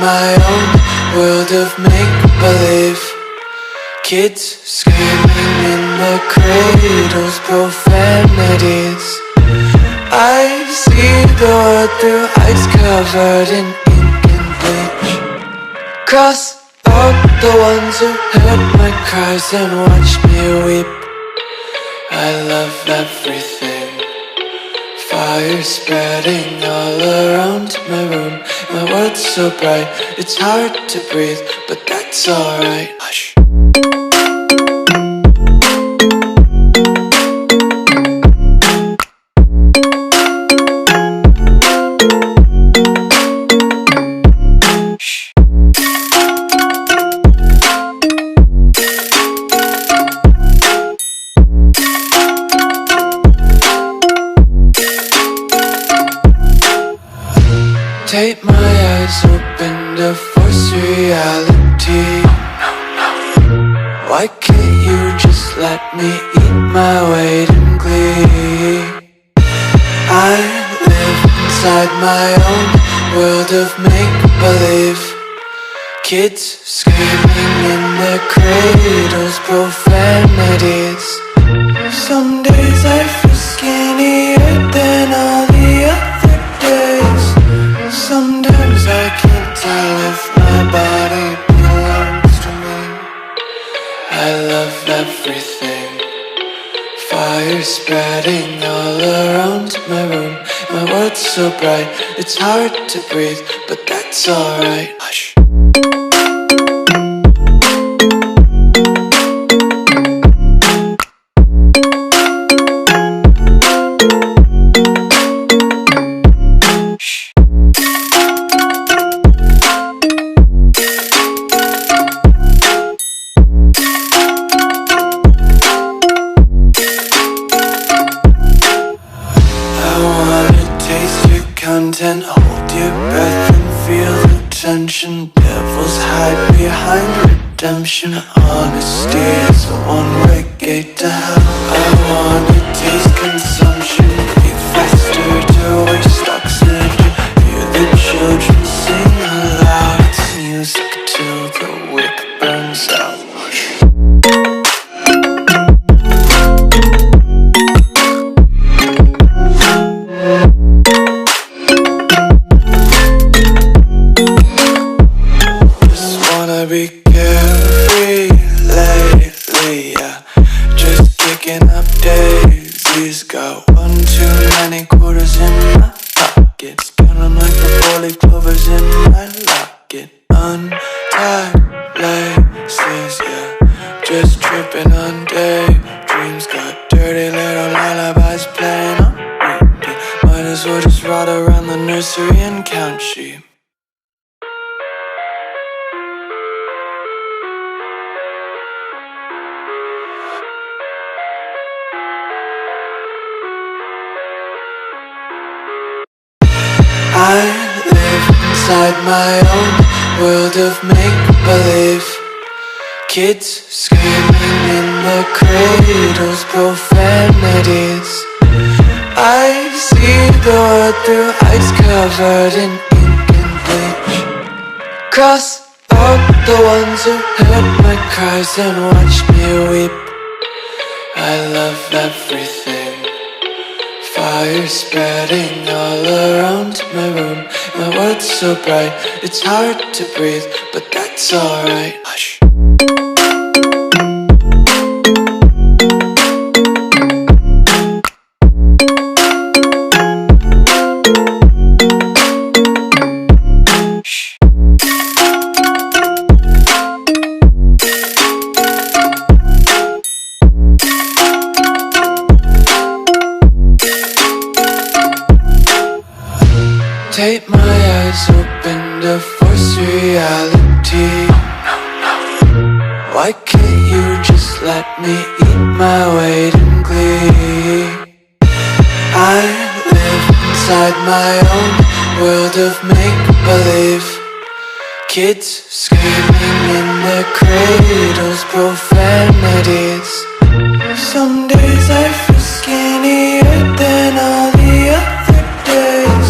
my own world of make-believe. Kids screaming in the cradles, profanities. I see the world through eyes covered in ink and bleach. Cross out the ones who heard my cries and watched me weep. I love everything. Fire spreading all around my room. My world's so bright, it's hard to breathe, but that's alright. Hush. Tape my eyes open to force reality. Why can't you just let me eat my weight in glee? I live inside my own world of make-believe. Kids screaming in their cradles, profanities. Some days I feel skinnier than all the other days. Sometimes I can't tell if my body belongs to me. I love everything. Fire spreading all around my room. My world's so bright, it's hard to breathe, but that's alright. Hush. Content, hold your breath and feel the tension. Devils hide behind redemption. Honesty is a one-way gate to hell. I wanna taste consumption, breathe faster to waste oxygen. Hear the children sing aloud. It's music till the wick burns out. Be carefree lately, yeah. Just kicking up daisies. Got one too many quarters in my pockets. Counting like the 4-leaf clovers in my locket. Untied laces, yeah. Just tripping on daydreams. Got dirty little lullabies playing on repeat. Might as well just ride around the nursery and count sheep. I live inside my own world of make-believe. Kids screaming in their cradles, profanities. I see the world through eyes covered in ink and bleach. Cross out the ones who heard my cries and watched me weep. I love everything. Fire spreading all around my room. My world's so bright, it's hard to breathe, but that's alright. Hush. Tape my eyes open to force reality. Why can't you just let me eat my weight in glee? I live inside my own world of make-believe. Kids screaming in their cradles, profanities. Some days I feel skinnier than all the other days.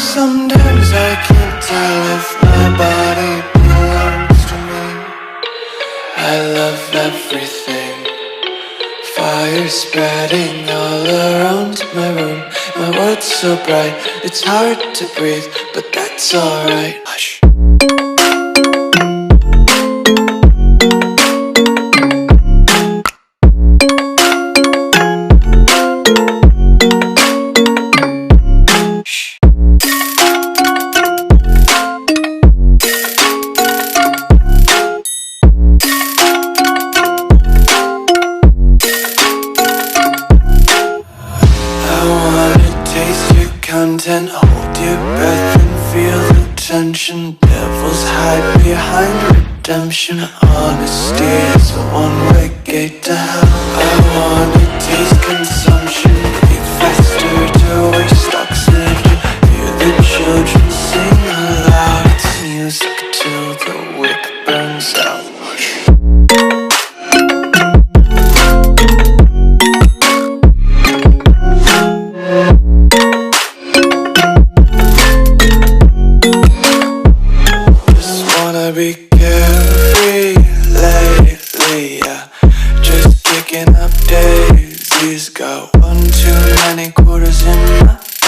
Sometimes I can't tell if my body everything. Fire spreading all around my room. My world's so bright, it's hard to breathe, but that's alright. Hush. Content, hold your breath and feel the tension. Devils hide behind redemption. Honesty is a one-way gate to hell. I wanna taste consumption.